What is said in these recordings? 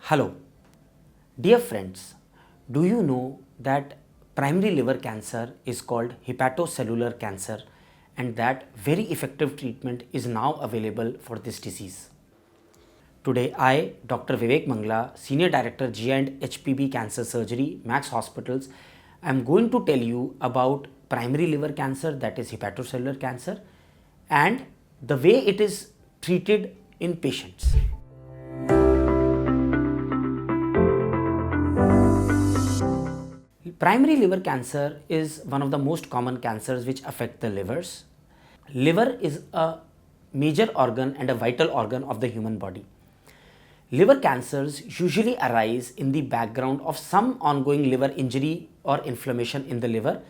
Hello, dear friends, do you know that primary liver cancer is called hepatocellular cancer and that very effective treatment is now available for this disease? Today I, Dr. Vivek Mangla, Senior Director GI and HPB Cancer Surgery, Max Hospitals, I am going to tell you about primary liver cancer, that is hepatocellular cancer, and the way it is treated in patients. Primary liver cancer is one of the most common cancers which affect the livers. Liver is a major organ and a vital organ of the human body. Liver cancers usually arise in the background of some ongoing liver injury or inflammation in the liver.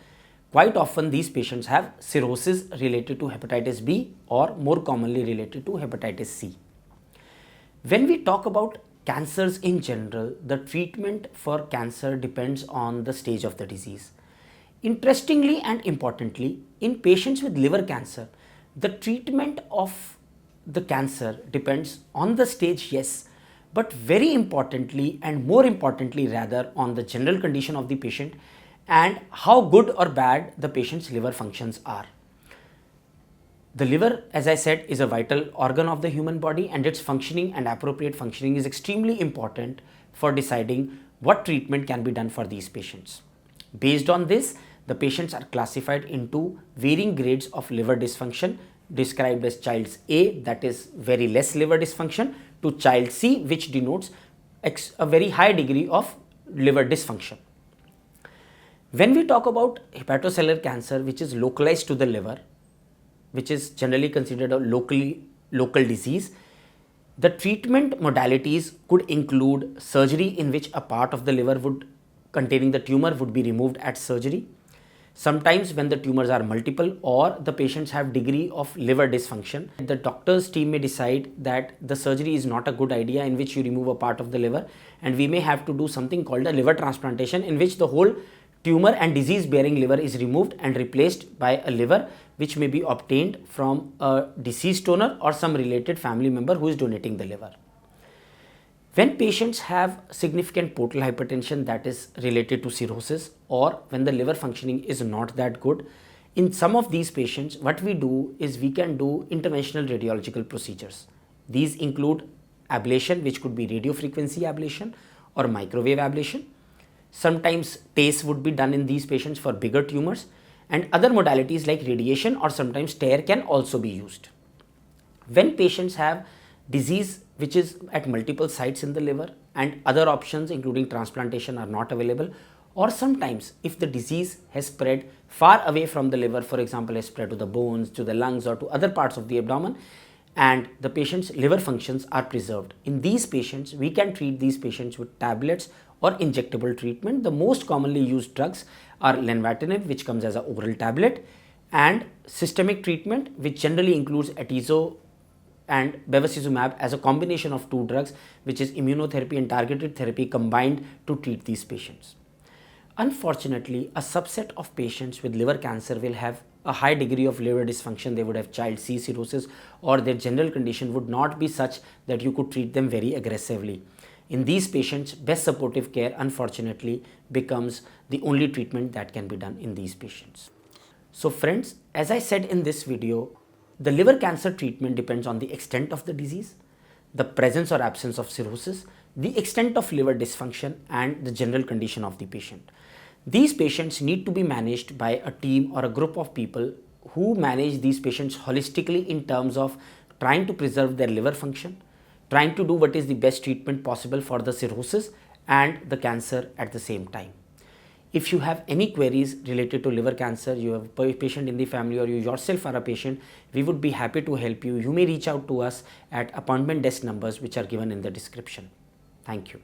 Quite often these patients have cirrhosis related to hepatitis B or more commonly related to hepatitis C. When we talk about cancers in general, the treatment for cancer depends on the stage of the disease. Interestingly and importantly, in patients with liver cancer, the treatment of the cancer depends on the stage, yes, but very importantly and more importantly rather on the general condition of the patient and how good or bad the patient's liver functions are. The liver, as I said, is a vital organ of the human body, and its functioning and appropriate functioning is extremely important for deciding what treatment can be done for these patients. Based on this, the patients are classified into varying grades of liver dysfunction, described as child's A, that is very less liver dysfunction, to child C, which denotes a very high degree of liver dysfunction. When we talk about hepatocellular cancer, which is localized to the liver, which is generally considered a local disease, the treatment modalities could include surgery in which a part of the liver containing the tumor would be removed at surgery. Sometimes when the tumors are multiple or the patients have degree of liver dysfunction, the doctor's team may decide that the surgery is not a good idea in which you remove a part of the liver, and we may have to do something called a liver transplantation in which the whole tumor and disease bearing liver is removed and replaced by a liver which may be obtained from a deceased donor or some related family member who is donating the liver. When patients have significant portal hypertension that is related to cirrhosis, or when the liver functioning is not that good, in some of these patients what we do is we can do interventional radiological procedures. These include ablation, which could be radiofrequency ablation or microwave ablation. Sometimes TACE would be done in these patients for bigger tumors, and other modalities like radiation or sometimes TARE can also be used. When patients have disease which is at multiple sites in the liver and other options including transplantation are not available, or sometimes if the disease has spread far away from the liver, for example has spread to the bones, to the lungs or to other parts of the abdomen, and the patient's liver functions are preserved. In these patients, we can treat these patients with tablets or injectable treatment. The most commonly used drugs are lenvatinib, which comes as an oral tablet, and systemic treatment, which generally includes atezo and bevacizumab as a combination of two drugs, which is immunotherapy and targeted therapy combined to treat these patients. Unfortunately, a subset of patients with liver cancer will have a high degree of liver dysfunction. They would have child C cirrhosis, or their general condition would not be such that you could treat them very aggressively. In these patients, best supportive care unfortunately becomes the only treatment that can be done in these patients. So friends, as I said in this video, the liver cancer treatment depends on the extent of the disease, the presence or absence of cirrhosis, the extent of liver dysfunction, and the general condition of the patient. These patients need to be managed by a team or a group of people who manage these patients holistically in terms of trying to preserve their liver function, trying to do what is the best treatment possible for the cirrhosis and the cancer at the same time. If you have any queries related to liver cancer, you have a patient in the family or you yourself are a patient, we would be happy to help you. You may reach out to us at appointment desk numbers which are given in the description. Thank you.